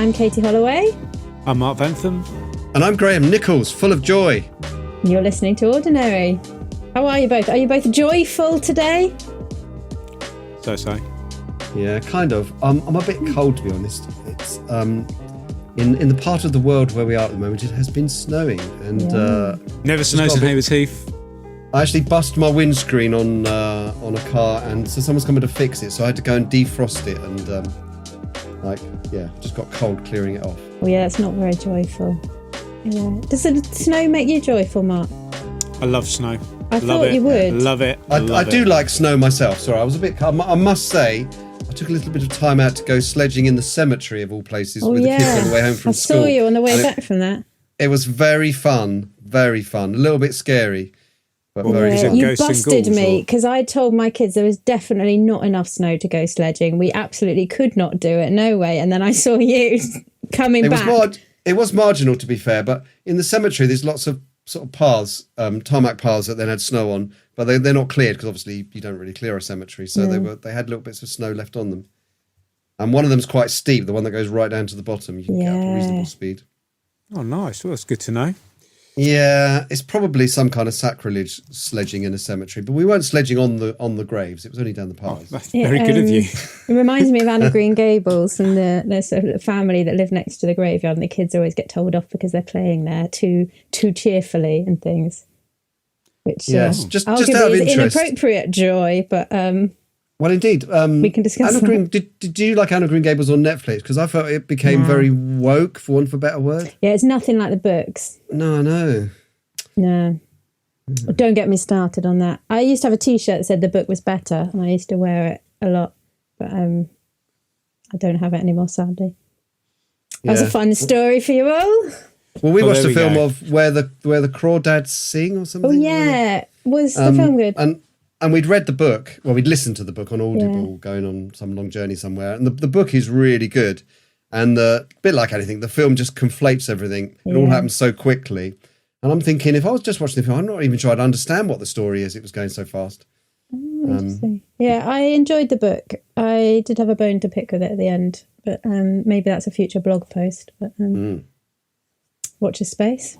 I'm Katie Holloway. I'm Mark Bentham. And I'm Graham Nichols, full of joy. And you're listening to Ordinary. How are you both? Are you both joyful today? So. Yeah, kind of. I'm a bit cold, to be honest. It's in the part of the world where we are at the moment, it has been snowing, and never snows in Hayward's Heath. I actually busted my windscreen on a car, and so someone's coming to fix it. So I had to go and defrost it, and just got cold clearing it off. Oh yeah, it's not very joyful. Yeah. Does the snow make you joyful, Mark? I love snow. I thought you would. Love it. I do like snow myself. Sorry, I was a bit. I must say, I took a little bit of time out to go sledging in the cemetery of all places with the kids on the way home from school. I saw you on the way back from that. It was very fun. Very fun. A little bit scary. But you busted me because I told my kids there was definitely not enough snow to go sledging. We absolutely could not do it, no way. And then I saw you coming back. It was marginal, to be fair, but in the cemetery there's lots of sort of paths, tarmac paths that then had snow on, but they're not cleared because obviously you don't really clear a cemetery, so they had little bits of snow left on them. And one of them's quite steep, the one that goes right down to the bottom. You can get up to reasonable speed. Oh, nice. Well, that's good to know. Yeah, it's probably some kind of sacrilege sledging in a cemetery, but we weren't sledging on the graves. It was only down the paths. Oh, that's very good of you. It reminds me of Anne of Green Gables and the sort of family that live next to the graveyard, and the kids always get told off because they're playing there too cheerfully and things. Which just out of interest, inappropriate joy, but well, indeed. We can discuss Anne of Green, did you like Anne of Green Gables on Netflix? Because I felt it became very woke, for want of a better word. Yeah, it's nothing like the books. No, I know. No. Don't get me started on that. I used to have a T-shirt that said the book was better, and I used to wear it a lot, but I don't have it anymore, sadly. That was a fun story for you all. Well, we watched a film of where the crawdads sing or something. Oh, yeah. Was the film good? And we'd read the book, we'd listened to the book on Audible, going on some long journey somewhere. And the book is really good. And a bit like anything, the film just conflates everything. It all happens so quickly. And I'm thinking, if I was just watching the film, I'm not even sure I'd understand what the story is. It was going so fast. Interesting. I enjoyed the book. I did have a bone to pick with it at the end. But maybe that's a future blog post. But watch this space.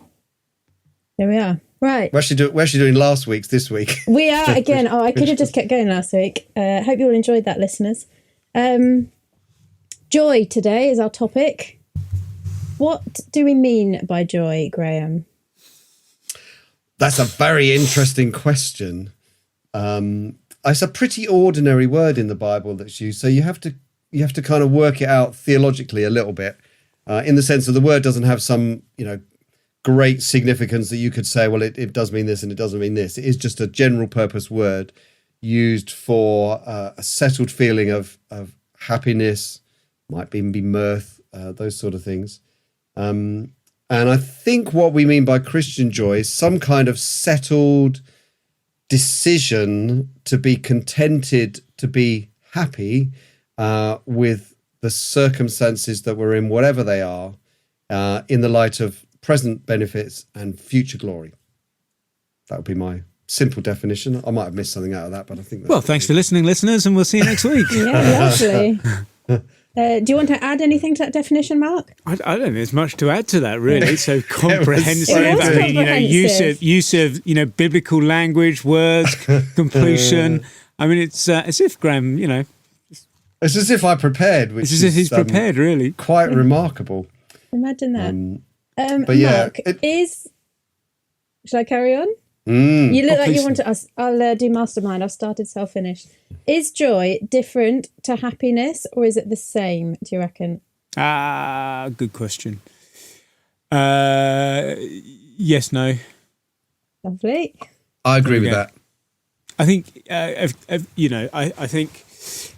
There we are. Right. We're actually doing last week's this week. We are again. I could have just kept going last week. Hope you all enjoyed that, listeners. Joy today is our topic. What do we mean by joy, Graham? That's a very interesting question. It's a pretty ordinary word in the Bible that's used, so you have to kind of work it out theologically a little bit, in the sense that the word doesn't have some great significance that you could say, well, it does mean this and it doesn't mean this. It is just a general purpose word used for a settled feeling of happiness, might even be mirth, those sort of things. And I think what we mean by Christian joy is some kind of settled decision to be contented, to be happy with the circumstances that we're in, whatever they are, in the light of present benefits and future glory. That would be my simple definition. I might have missed something out of that, but I think that's... Well, thanks for listening, listeners, and we'll see you next week. Yeah, lovely. Do you want to add anything to that definition, Mark? I don't think there's much to add to that, really. So comprehensive. It was comprehensive. Use of biblical language, words, completion. I mean, it's as if Graham, It's as if I prepared, which it's as if he's prepared, really. Quite remarkable. Imagine that. But yeah, Mark, shall I carry on? You look like you want to. I'll do mastermind. I've started self-finished. Is joy different to happiness, or is it the same, do you reckon? Good question. Yes, no. Lovely. I agree with that. I think, I think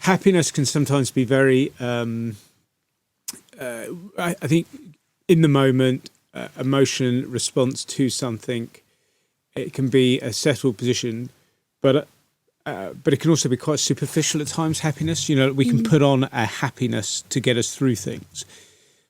happiness can sometimes be very, I think in the moment, emotion response to something, it can be a settled position, but it can also be quite superficial at times, happiness. We can put on a happiness to get us through things.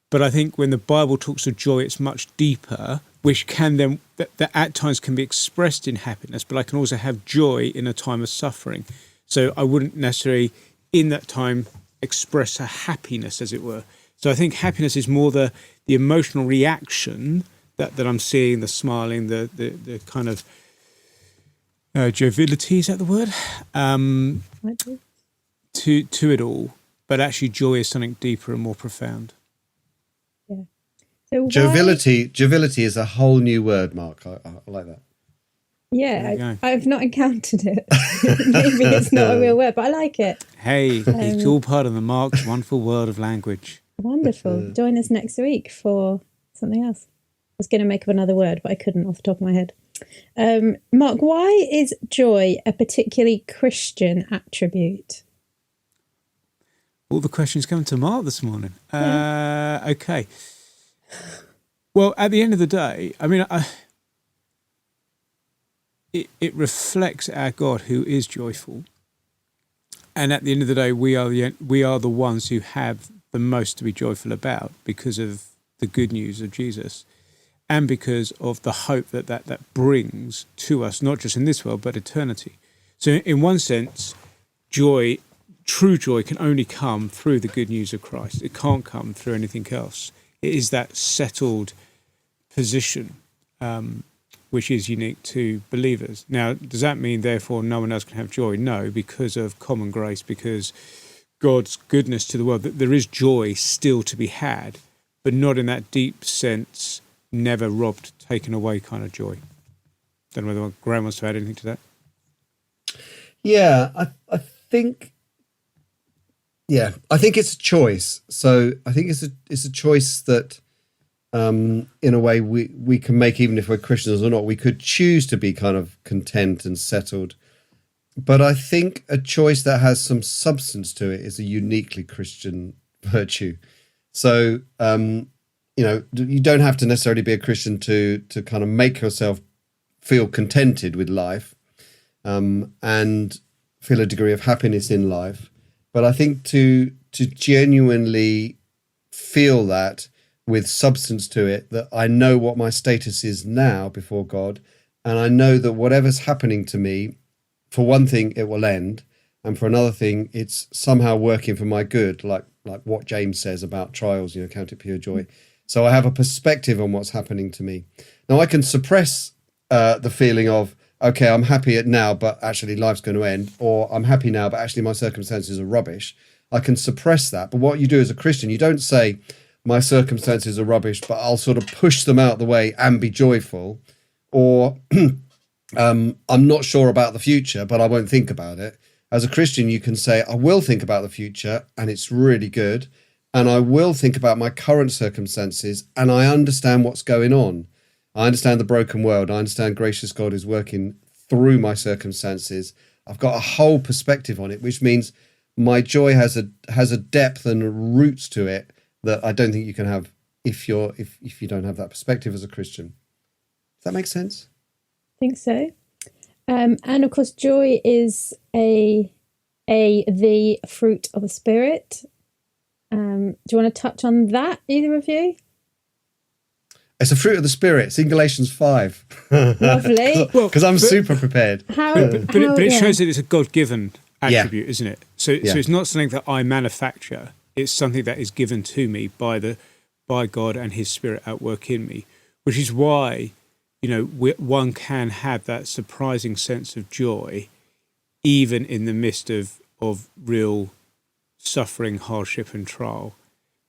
But I think when the Bible talks of joy, it's much deeper, which can then, that at times can be expressed in happiness, but I can also have joy in a time of suffering. So I wouldn't necessarily, in that time, express a happiness, as it were. So I think happiness is more the emotional reaction that I'm seeing, the smiling, the kind of joviality, is that the word? To it all. But actually joy is something deeper and more profound. Yeah. So Joviality is a whole new word, Mark. I like that. Yeah, I've not encountered it. Maybe it's not a real word, but I like it. Hey, it's all part of the Mark's wonderful world of language. Wonderful. Join us next week for something else. I was going to make up another word, but I couldn't off the top of my head. Mark, why is joy a particularly Christian attribute? All the questions come to Mark this morning. Yeah. Okay. Well, at the end of the day, I mean, it reflects our God who is joyful. And at the end of the day, we are the ones who have the most to be joyful about because of the good news of Jesus and because of the hope that brings to us, not just in this world, but eternity. So in one sense, true joy can only come through the good news of Christ. It can't come through anything else. It is that settled position which is unique to believers. Now, does that mean, therefore, no one else can have joy? No, because of common grace, because God's goodness to the world, that there is joy still to be had, but not in that deep sense, never robbed, taken away kind of joy. Don't know whether Graham wants to add anything to that. Yeah, I think it's a choice. So I think it's a choice that in a way we can make, even if we're Christians or not. We could choose to be kind of content and settled. But I think a choice that has some substance to it is a uniquely Christian virtue. So, you don't have to necessarily be a Christian to kind of make yourself feel contented with life and feel a degree of happiness in life. But I think to genuinely feel that with substance to it, that I know what my status is now before God, and I know that whatever's happening to me, for one thing, it will end, and for another thing, it's somehow working for my good, like what James says about trials, count it pure joy. So I have a perspective on what's happening to me. Now I can suppress the feeling of, okay, I'm happy now, but actually life's going to end, or I'm happy now, but actually my circumstances are rubbish. I can suppress that. But what you do as a Christian, you don't say, my circumstances are rubbish, but I'll sort of push them out the way and be joyful. Or I'm not sure about the future, but I won't think about it. As a Christian, you can say, I will think about the future, and it's really good. And I will think about my current circumstances, and I understand what's going on. I understand the broken world. I understand gracious God is working through my circumstances. I've got a whole perspective on it, which means my joy has a depth and roots to it that I don't think you can have if you don't have that perspective as a Christian. Does that make sense? I think so. And of course, joy is the fruit of the Spirit. Do you want to touch on that, either of you? It's a fruit of the Spirit. It's in Galatians 5. Lovely. Because I'm super prepared. But it shows that it's a God-given attribute, isn't it? So it's not something that I manufacture. It's something that is given to me by God and His Spirit at work in me, which is why, one can have that surprising sense of joy, even in the midst of real suffering, hardship, and trial,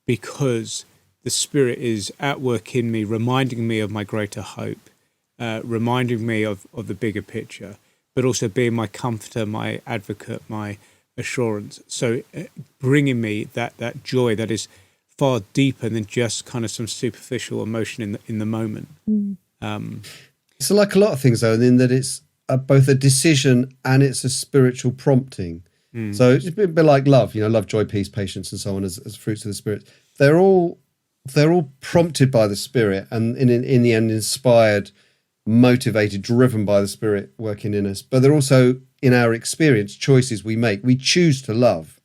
because the Spirit is at work in me, reminding me of my greater hope, reminding me of the bigger picture, but also being my comforter, my advocate, my assurance. So bringing me that joy that is far deeper than just kind of some superficial emotion in the moment. It's like a lot of things, though, in that it's both a decision and it's a spiritual prompting. So it's a bit like love, love, joy, peace, patience, and so on as fruits of the Spirit. They're all prompted by the Spirit, and in the end inspired, motivated, driven by the Spirit working in us. But they're also, in our experience, choices we make. We choose to love.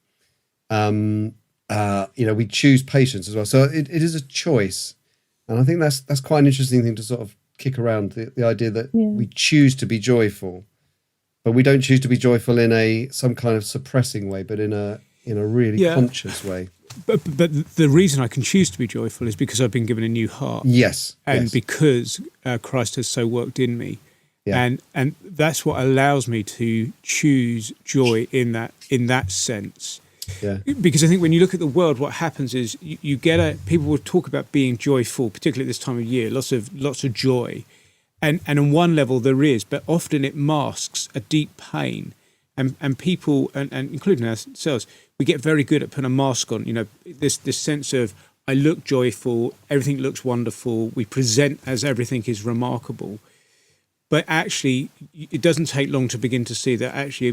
We choose patience as well. So it is a choice, and I think that's quite an interesting thing to sort of kick around, the idea that we choose to be joyful, but we don't choose to be joyful in some kind of suppressing way, but in in a really conscious way. But the reason I can choose to be joyful is because I've been given a new heart. Yes. And because Christ has so worked in me. Yeah. And that's what allows me to choose joy in that sense. Yeah. Because I think when you look at the world, what happens is you get people will talk about being joyful, particularly at this time of year, lots of joy. And on one level there is, but often it masks a deep pain. And people, and including ourselves, we get very good at putting a mask on, this sense of, I look joyful, everything looks wonderful, we present as everything is remarkable. But actually, it doesn't take long to begin to see that actually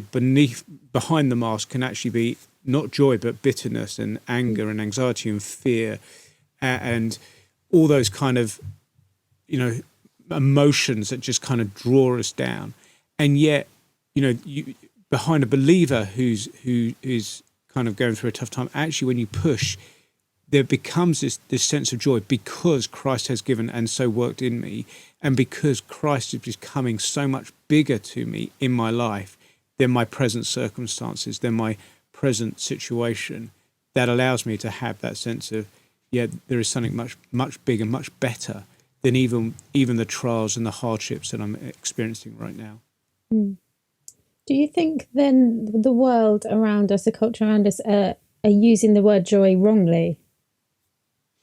behind the mask can actually be not joy, but bitterness and anger and anxiety and fear and all those kind of, emotions that just kind of draw us down. And yet, behind a believer who is kind of going through a tough time, actually when you push, there becomes this sense of joy because Christ has given and so worked in me, and because Christ is becoming so much bigger to me in my life than my present circumstances, than my present situation, that allows me to have that sense of, there is something much, much bigger, much better than even the trials and the hardships that I'm experiencing right now. Mm. Do you think then the world around us, the culture around us, are using the word joy wrongly?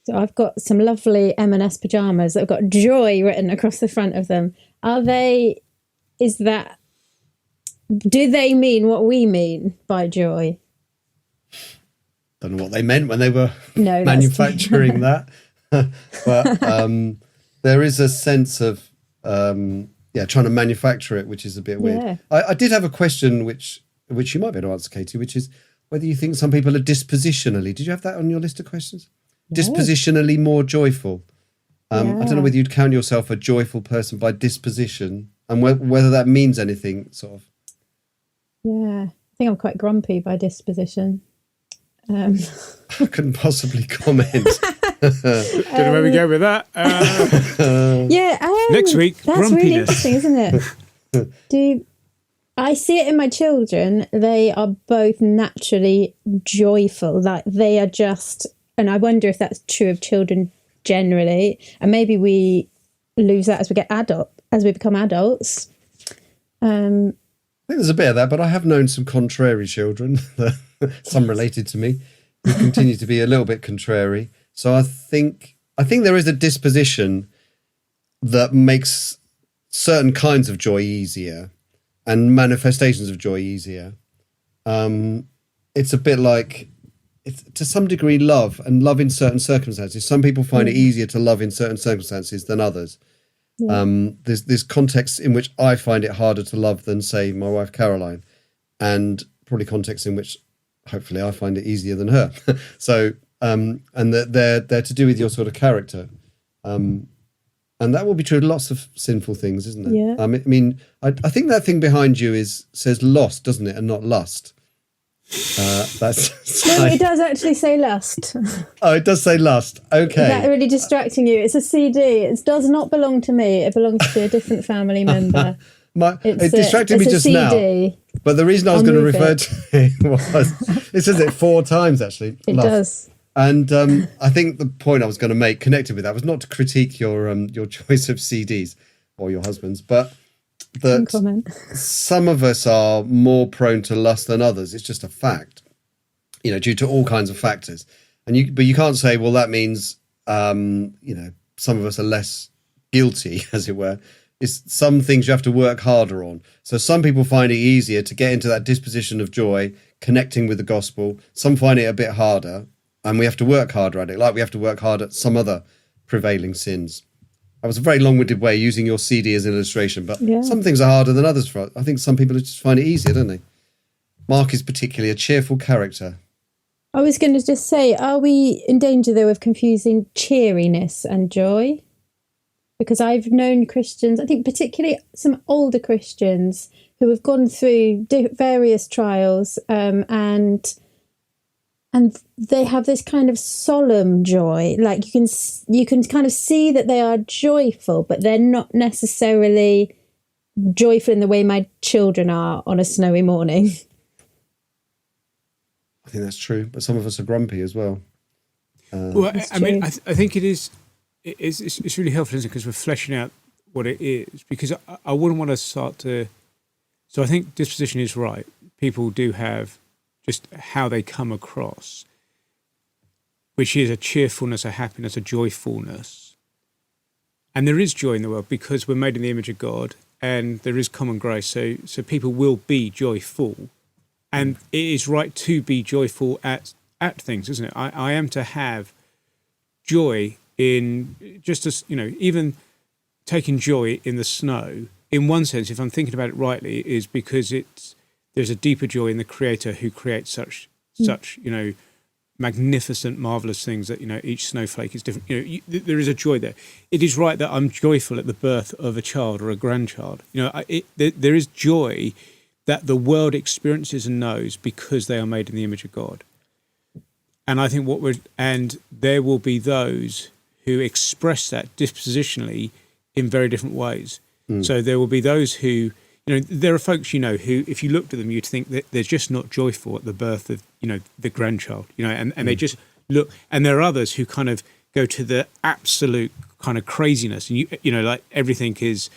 So I've got some lovely M&S pajamas that have got joy written across the front of them. Do they mean what we mean by joy? Don't know what they meant when they were manufacturing that. But there is a sense of, trying to manufacture it, which is a bit weird. Yeah. I did have a question, which you might be able to answer, Katie, which is whether you think some people are dispositionally. Did you have that on your list of questions? No. Dispositionally more joyful. I don't know whether you'd count yourself a joyful person by disposition, and whether that means anything, sort of. Yeah, I think I'm quite grumpy by disposition. I couldn't possibly comment. Don't know where we go with that. Next week, that's grumpiness. Really interesting, isn't it? I see it in my children. They are both naturally joyful. Like they are just, and I wonder if that's true of children generally. And maybe we lose that as we become adults. I think there's a bit of that, but I have known some contrary children, some related to me, who continue to be a little bit contrary. So I think there is a disposition that makes certain kinds of joy easier and manifestations of joy easier. It's a bit like, it's to some degree love in certain circumstances. Some people find it easier to love in certain circumstances than others. Yeah. There's contexts in which I find it harder to love than, say, my wife Caroline, and probably contexts in which hopefully I find it easier than her. So, and they're to do with your sort of character. And that will be true of lots of sinful things, isn't it? Yeah. I mean, I think that thing behind you says lost, doesn't it? And not lust. That's no, it does actually say lust. Oh, it does say lust. Okay. Is that really distracting you? It's a CD. It does not belong to me. It belongs to a different family member. It distracted me just now. But the reason I was going to refer to it was, it says it 4 times actually. It does. And I think the point I was going to make connected with that was not to critique your choice of CDs or your husband's, but that some of us are more prone to lust than others. It's just a fact, due to all kinds of factors. But you can't say, well, that means, some of us are less guilty, as it were. It's some things you have to work harder on. So some people find it easier to get into that disposition of joy, connecting with the gospel. Some find it a bit harder, and we have to work harder at it, like we have to work hard at some other prevailing sins. That was a very long-winded way using your CD as an illustration, but some things are harder than others for us. I think some people just find it easier, don't they? Mark is particularly a cheerful character. I was going to just say, are we in danger, though, of confusing cheeriness and joy? Because I've known Christians, I think particularly some older Christians, who have gone through various trials and they have this kind of solemn joy. Like you can kind of see that they are joyful, but they're not necessarily joyful in the way my children are on a snowy morning. I think that's true. But some of us are grumpy as well. Well, That's I mean, true. I think it is. It's really helpful, isn't it? Because we're fleshing out what it is. Because I wouldn't want to start to. So I think disposition is right. People do have just how they come across, which is a cheerfulness, a happiness, a joyfulness. And there is joy in the world because we're made in the image of God, and there is common grace. So people will be joyful, and it is right to be joyful at things, isn't it? I am to have joy in just as, even taking joy in the snow. In one sense, if I'm thinking about it rightly, is because there's a deeper joy in the Creator who creates such magnificent, marvelous things that each snowflake is different. There is a joy there. It is right that I'm joyful at the birth of a child or a grandchild. There is joy that the world experiences and knows because they are made in the image of God. And I think there will be those who express that dispositionally in very different ways. So there will be those who, there are folks, who, if you looked at them, you'd think that they're just not joyful at the birth of, the grandchild, and they just look, and there are others who kind of go to the absolute kind of craziness. And, like everything is,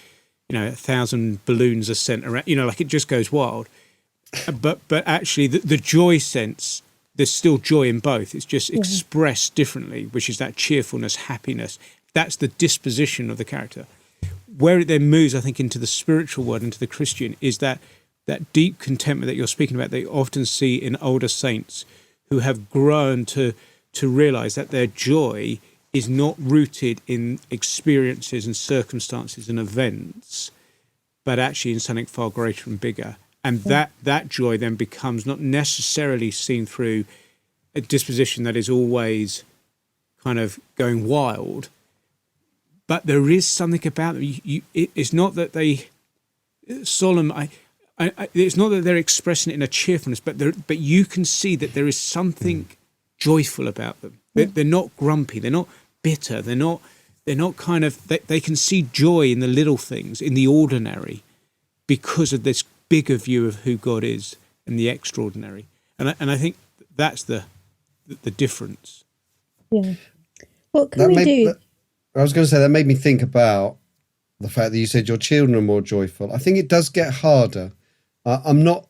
1,000 balloons are sent around, like it just goes wild. But actually the joy sense, there's still joy in both. It's just expressed differently, which is that cheerfulness, happiness. That's the disposition of the character. Where it then moves, I think, into the spiritual world, into the Christian, is that deep contentment that you're speaking about, that you often see in older saints who have grown to realise that their joy is not rooted in experiences and circumstances and events, but actually in something far greater and bigger. And that joy then becomes not necessarily seen through a disposition that is always kind of going wild, but there is something about them. It's not that they solemn. It's not that they're expressing it in a cheerfulness, but you can see that there is something joyful about them. They're not grumpy. They're not bitter. They're not kind of. They can see joy in the little things, in the ordinary, because of this bigger view of who God is and the extraordinary. And I think that's the difference. Yeah. What can we do? I was going to say, that made me think about the fact that you said your children are more joyful. I think it does get harder. I'm not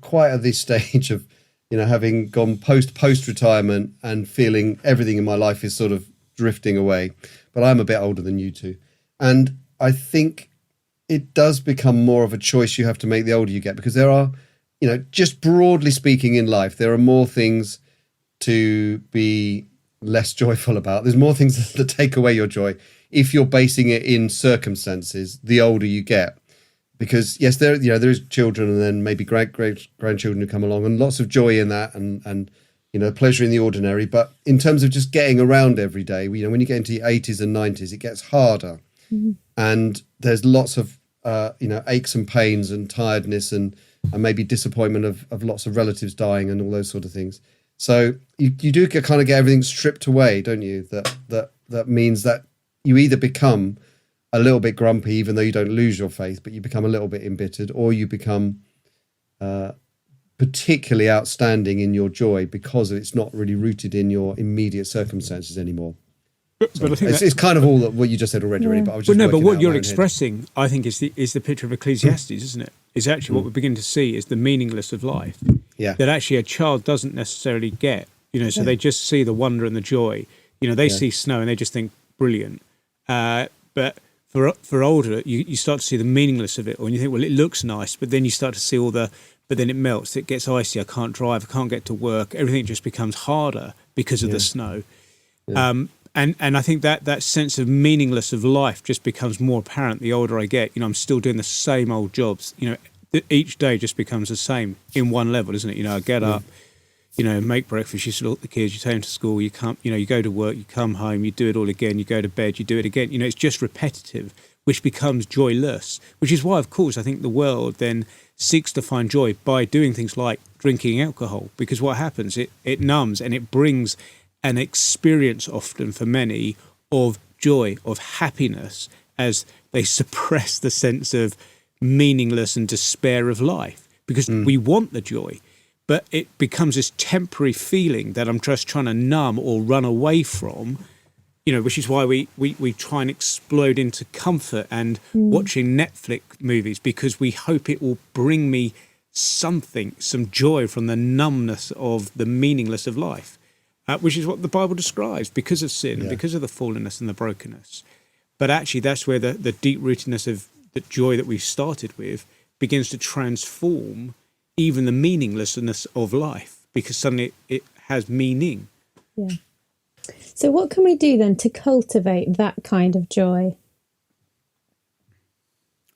quite at this stage of, having gone post retirement and feeling everything in my life is sort of drifting away. But I'm a bit older than you two, and I think it does become more of a choice you have to make the older you get, because there are, just broadly speaking in life, there are more things to be less joyful about. There's more things that take away your joy if you're basing it in circumstances the older you get. Because yes, there is children and then maybe great grandchildren who come along, and lots of joy in that, and pleasure in the ordinary. But in terms of just getting around every day, when you get into the 80s and 90s, it gets harder. Mm-hmm. And there's lots of aches and pains and tiredness and maybe disappointment of lots of relatives dying and all those sort of things. So you do kind of get everything stripped away, don't you? That means that you either become a little bit grumpy, even though you don't lose your faith, but you become a little bit embittered, or you become particularly outstanding in your joy because it's not really rooted in your immediate circumstances anymore. But I think it's kind of all what you just said already, really. But I was just but what you're expressing, I think, is the picture of Ecclesiastes, isn't it? Is actually what we begin to see is the meaningless of life. Yeah. That actually a child doesn't necessarily get. So they just see the wonder and the joy. They see snow and they just think brilliant. But for older, you start to see the meaningless of it, or you think, well, it looks nice, but then you start to see but then it melts. It gets icy. I can't drive. I can't get to work. Everything just becomes harder because of the snow. Yeah. And I think that sense of meaningless of life just becomes more apparent the older I get. I'm still doing the same old jobs. Each day just becomes the same in one level, isn't it? I get up, make breakfast, you sort the kids, you take them to school, you come, you go to work, you come home, you do it all again, you go to bed, you do it again. It's just repetitive, which becomes joyless, which is why, of course, I think the world then seeks to find joy by doing things like drinking alcohol, because what happens, it numbs and it brings an experience often for many of joy, of happiness, as they suppress the sense of meaningless and despair of life, because we want the joy, but it becomes this temporary feeling that I'm just trying to numb or run away from, which is why we try and explode into comfort and watching Netflix movies, because we hope it will bring me some joy from the numbness of the meaningless of life, which is what the Bible describes because of sin and because of the fallenness and the brokenness. But actually, that's where the deep-rootedness of the joy that we started with begins to transform even the meaninglessness of life, because suddenly it has meaning. Yeah. So what can we do then to cultivate that kind of joy?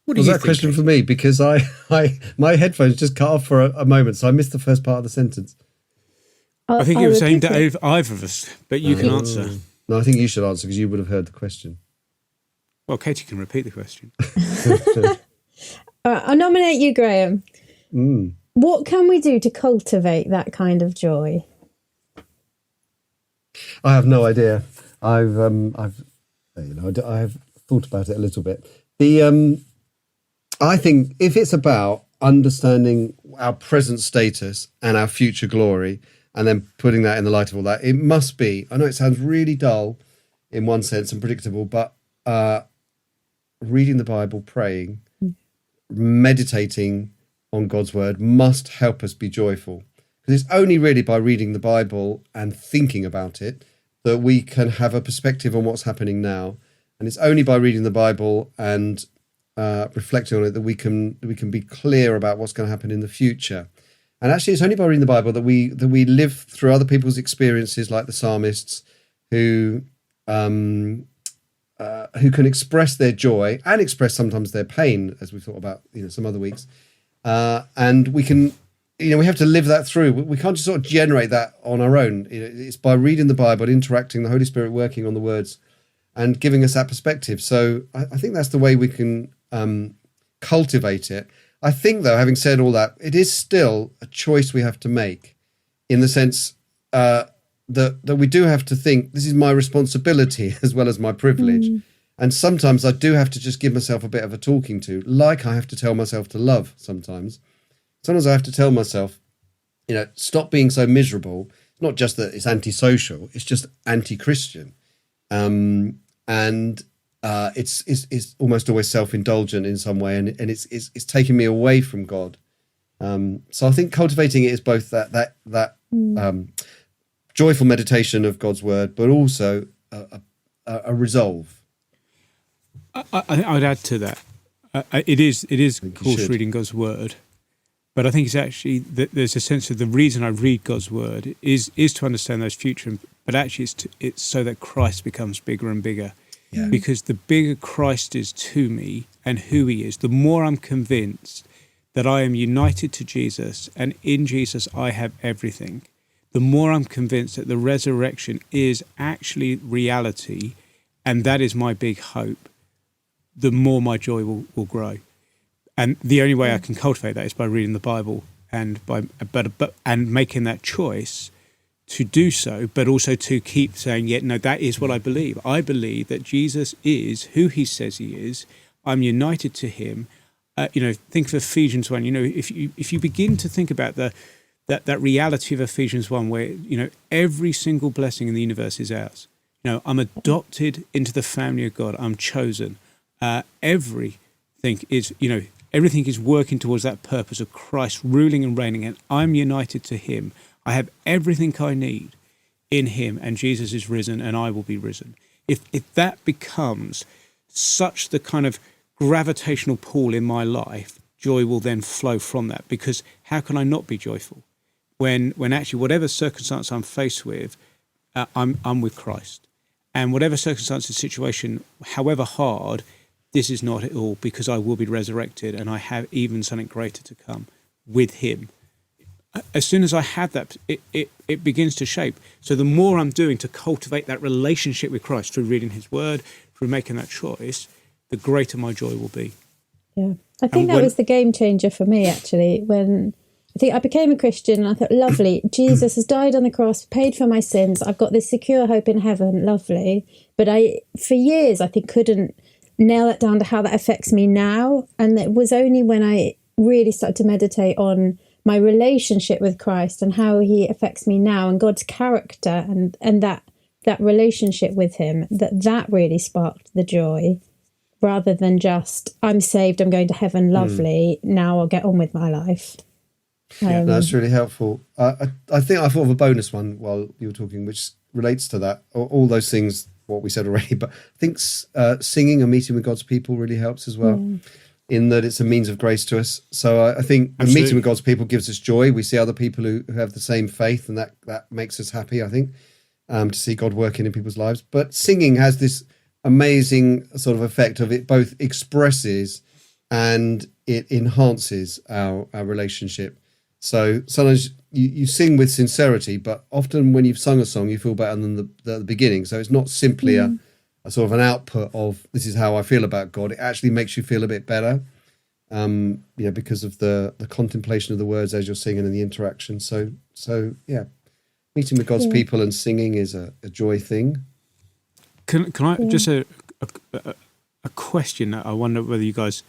Was that a question for me? Because my headphones just cut off for a moment, so I missed the first part of the sentence. I think it was aimed at either of us, but you can answer. No, I think you should answer because you would have heard the question. Well, Katie can repeat the question. All right, I'll nominate you, Graham. What can we do to cultivate that kind of joy? I have no idea. I've thought about it a little bit. I think if it's about understanding our present status and our future glory, and then putting that in the light of all that, it must be, I know it sounds really dull in one sense and predictable, but reading the Bible, praying, meditating on God's word must help us be joyful. Because it's only really by reading the Bible and thinking about it that we can have a perspective on what's happening now. And it's only by reading the Bible and reflecting on it that we can be clear about what's going to happen in the future. And actually, it's only by reading the Bible that we live through other people's experiences, like the psalmists, who can express their joy and express sometimes their pain, as we thought about some other weeks. And we can, we have to live that through. We can't just sort of generate that on our own. It's by reading the Bible, interacting, the Holy Spirit working on the words, and giving us that perspective. So I think that's the way we can cultivate it. I think, though, having said all that, it is still a choice we have to make, in the sense that we do have to think, this is my responsibility as well as my privilege. And sometimes I do have to just give myself a bit of a talking to, like I have to tell myself to love sometimes. Sometimes I have to tell myself, stop being so miserable. It's not just that it's antisocial, it's just anti-Christian. It's almost always self-indulgent in some way, and it's taking me away from God. So I think cultivating it is both that joyful meditation of God's word, but also a resolve. I would add to that. It is of course reading God's word, but I think it's actually that there's a sense of the reason I read God's word is to understand those future, but actually it's so that Christ becomes bigger and bigger. Yeah. Because the bigger Christ is to me and who he is, the more I'm convinced that I am united to Jesus, and in Jesus I have everything, the more I'm convinced that the resurrection is actually reality, and that is my big hope, the more my joy will grow. And the only way I can cultivate that is by reading the Bible and and making that choice to do so, but also to keep saying, no, that is what I believe. I believe that Jesus is who he says he is. I'm united to him. Think of Ephesians 1. If you begin to think about that reality of Ephesians 1, where every single blessing in the universe is ours. I'm adopted into the family of God. I'm chosen. Everything is working towards that purpose of Christ ruling and reigning, and I'm united to him. I have everything I need in him, and Jesus is risen, and I will be risen. If that becomes such the kind of gravitational pull in my life, joy will then flow from that. Because how can I not be joyful when actually whatever circumstance I'm faced with, I'm with Christ, and whatever circumstance and situation, however hard, this is not at all, because I will be resurrected, and I have even something greater to come with him. As soon as I have that, it begins to shape. So the more I'm doing to cultivate that relationship with Christ through reading his word, through making that choice, the greater my joy will be. Yeah, I think that was the game changer for me, actually, when I think I became a Christian, and I thought, lovely, Jesus has died on the cross, paid for my sins. I've got this secure hope in heaven, lovely. But for years, I think, couldn't nail it down to how that affects me now. And it was only when I really started to meditate on my relationship with Christ and how he affects me now, and God's character, and that relationship with him, that really sparked the joy, rather than just, I'm saved, I'm going to heaven, lovely, now I'll get on with my life. That's really helpful. I think I thought of a bonus one while you were talking, which relates to that, all those things, what we said already, but I think singing and meeting with God's people really helps as well, in that it's a means of grace to us. So I think meeting with God's people gives us joy. We see other people who have the same faith, and that makes us happy, I think, to see God working in people's lives. But singing has this amazing sort of effect of it both expresses and it enhances our relationship. So sometimes you sing with sincerity, but often when you've sung a song, you feel better than the beginning. So it's not simply a sort of an output of, this is how I feel about God. It actually makes you feel a bit better, because of the contemplation of the words as you're singing and the interaction. So yeah, meeting with God's people and singing is a joy thing. Can I just a question that I wonder whether you guys,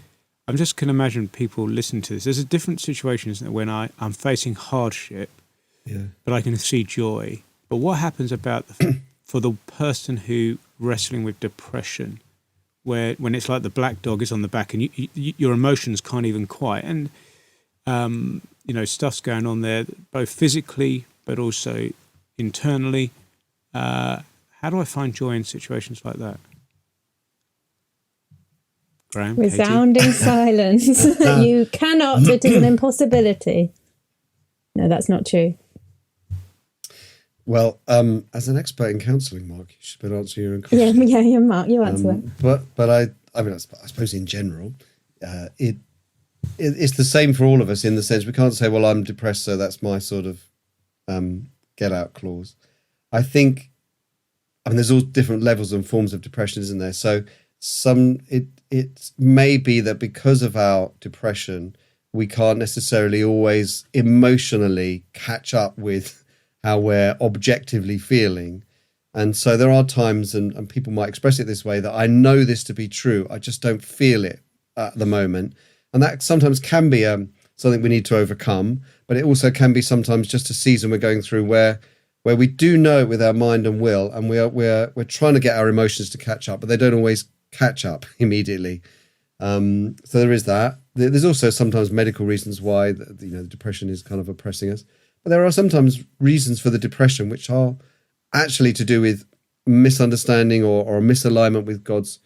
I'm just can imagine people listen to this. There's a different situation, isn't there, when I'm facing hardship, but I can see joy. But what happens about for the person who wrestling with depression, when it's like the black dog is on the back and your emotions can't even quiet, and stuff's going on there, both physically but also internally. How do I find joy in situations like that? Graham, resounding silence. You cannot. It is an impossibility. No, that's not true. Well, as an expert in counselling, Mark, you should better answer your own question. Yeah, Mark, you answer that. But I suppose in general, it's the same for all of us in the sense we can't say, well, I'm depressed, so that's my sort of get out clause. I think, there's all different levels and forms of depression, isn't there? So it may be that because of our depression, we can't necessarily always emotionally catch up with how we're objectively feeling. And so there are times, and people might express it this way, that I know this to be true, I just don't feel it at the moment. And that sometimes can be something we need to overcome, but it also can be sometimes just a season we're going through where we do know it with our mind and will, and we're trying to get our emotions to catch up, but they don't always catch up immediately. So there is that. There's also sometimes medical reasons why the depression is kind of oppressing us. But there are sometimes reasons for the depression which are actually to do with misunderstanding or a misalignment with God's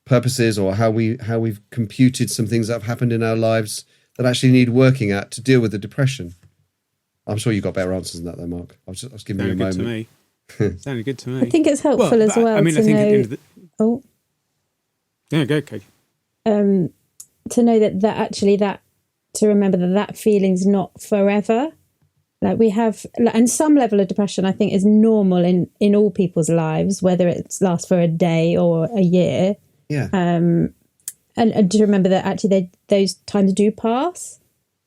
purposes, or how we've computed some things that have happened in our lives that actually need working at to deal with the depression. I'm sure you got better answers than that, though, Mark. I was giving you a moment. Sounded good to me. Sounded good to me. I think it's helpful as well. Yeah, go, Kate. To know that to remember that feeling's not forever. Like we have, and some level of depression, I think, is normal in all people's lives, whether it lasts for a day or a year. Yeah. And to remember that actually those times do pass,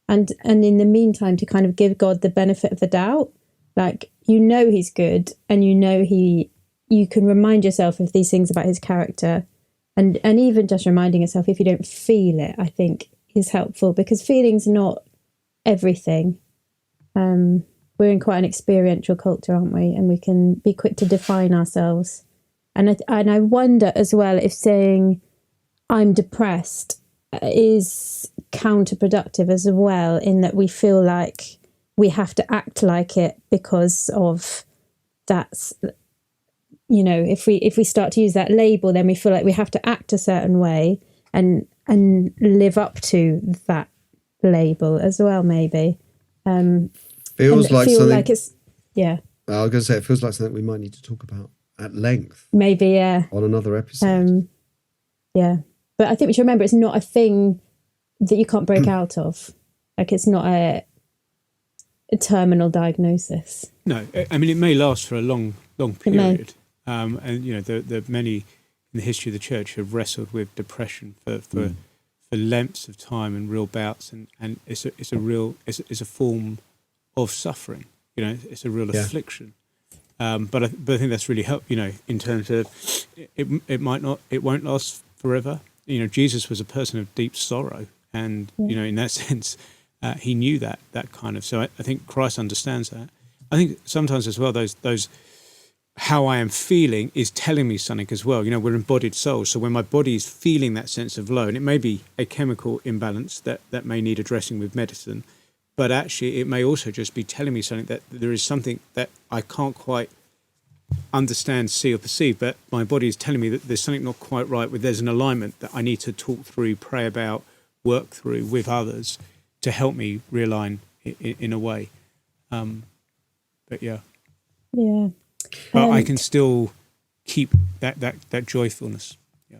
and in the meantime to kind of give God the benefit of the doubt. Like, he's good, and you can remind yourself of these things about his character, and even just reminding yourself if you don't feel it, I think is helpful, because feeling's not everything. We're in quite an experiential culture, aren't we? And we can be quick to define ourselves. And I wonder as well if saying I'm depressed is counterproductive as well, in that we feel like we have to act like it because of that's, if we start to use that label, then we feel like we have to act a certain way and live up to that label as well, maybe. Feels like something. Like it's, yeah. I was going to say, it feels like something we might need to talk about at length. Maybe, yeah. On another episode. Yeah. But I think we should remember it's not a thing that you can't break out of. Like, it's not a terminal diagnosis. No, I mean, it may last for a long period. And, the many in the history of the church have wrestled with depression for lengths of time and real bouts, and it's a form of suffering. It's a real affliction. But I think that's really helped. In terms of it won't last forever. Jesus was a person of deep sorrow, and in that sense, he knew that kind of. So I think Christ understands that. I think sometimes as well, those how I am feeling is telling me something as well. We're embodied souls. So when my body is feeling that sense of low, and it may be a chemical imbalance that may need addressing with medicine, but actually it may also just be telling me something, that there is something that I can't quite understand, see or perceive, but my body is telling me that there's something not quite right, there's an alignment that I need to talk through, pray about, work through with others to help me realign in a way. But yeah. Yeah. But I can still keep that joyfulness. Yeah.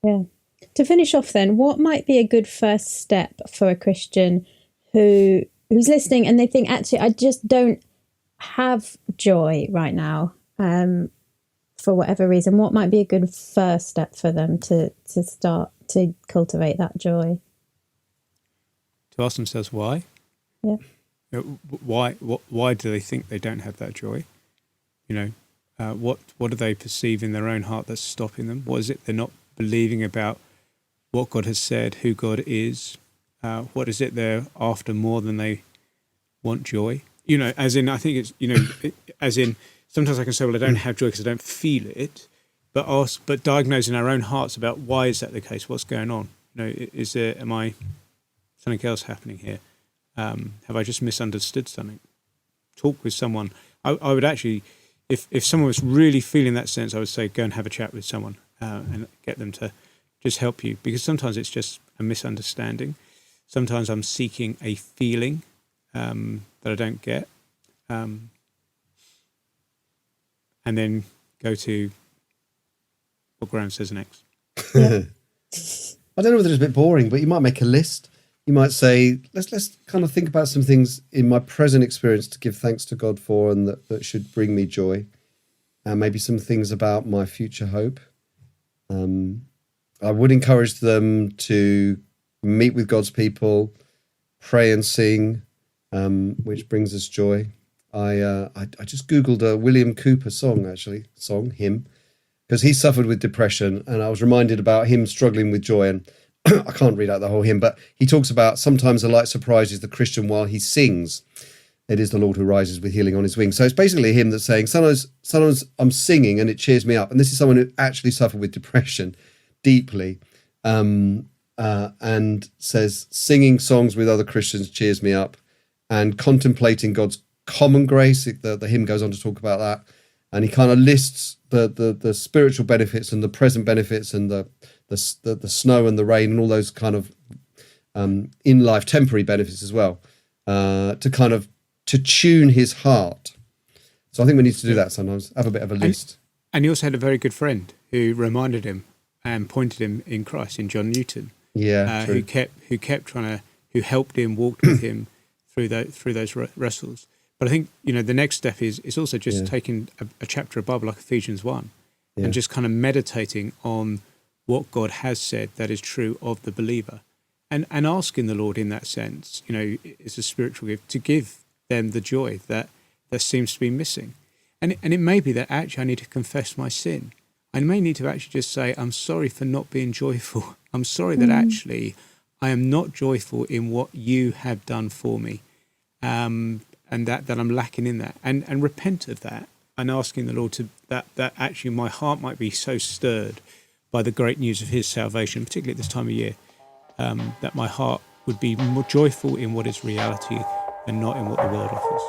Yeah. To finish off then, what might be a good first step for a Christian who's listening and they think, actually, I just don't have joy right now, for whatever reason? What might be a good first step for them to start to cultivate that joy? To ask themselves why. Yeah. Why do they think they don't have that joy? What do they perceive in their own heart that's stopping them? What is it they're not believing about what God has said, who God is? What is it they're after more than they want joy? As in, I think it's, as in, sometimes I can say, well, I don't have joy because I don't feel it, but diagnosing our own hearts about why is that the case? What's going on? Am I something else happening here? Have I just misunderstood something? Talk with someone. I would actually, if someone was really feeling that sense, I would say go and have a chat with someone and get them to just help you, because sometimes it's just a misunderstanding. Sometimes I'm seeking a feeling that I don't get, and then go to what Graham says next. Yeah. I don't know whether it's a bit boring, but you might make a list. You might say, let's kind of think about some things in my present experience to give thanks to God for, and that should bring me joy. And maybe some things about my future hope. I would encourage them to meet with God's people, pray and sing, which brings us joy. I just Googled a William Cooper hymn, because he suffered with depression, and I was reminded about him struggling with joy. And I can't read out the whole hymn, but he talks about sometimes the light surprises the Christian while he sings. It is the Lord who rises with healing on his wings. So it's basically a hymn that's saying sometimes I'm singing and it cheers me up. And this is someone who actually suffered with depression deeply, and says singing songs with other Christians cheers me up, and contemplating God's common grace. The hymn goes on to talk about that, and he kind of lists the spiritual benefits and the present benefits and the snow and the rain and all those kind of in life temporary benefits as well, to tune his heart. So I think we need to do that sometimes, have a bit of a list. And he also had a very good friend who reminded him and pointed him in Christ, in John Newton. Yeah, who kept trying to, who helped him, walked with him through those wrestles. But I think the next step is also just taking a chapter of Bible like Ephesians 1, and just kind of meditating on what God has said that is true of the believer, and asking the Lord in that sense, it's a spiritual gift, to give them the joy that seems to be missing. And it may be that actually I need to confess my sin. I may need to actually just say, I'm sorry for not being joyful. I'm sorry that actually I am not joyful in what you have done for me, and that I'm lacking in that, and repent of that, and asking the Lord to that actually my heart might be so stirred by the great news of his salvation, particularly at this time of year, that my heart would be more joyful in what is reality and not in what the world offers.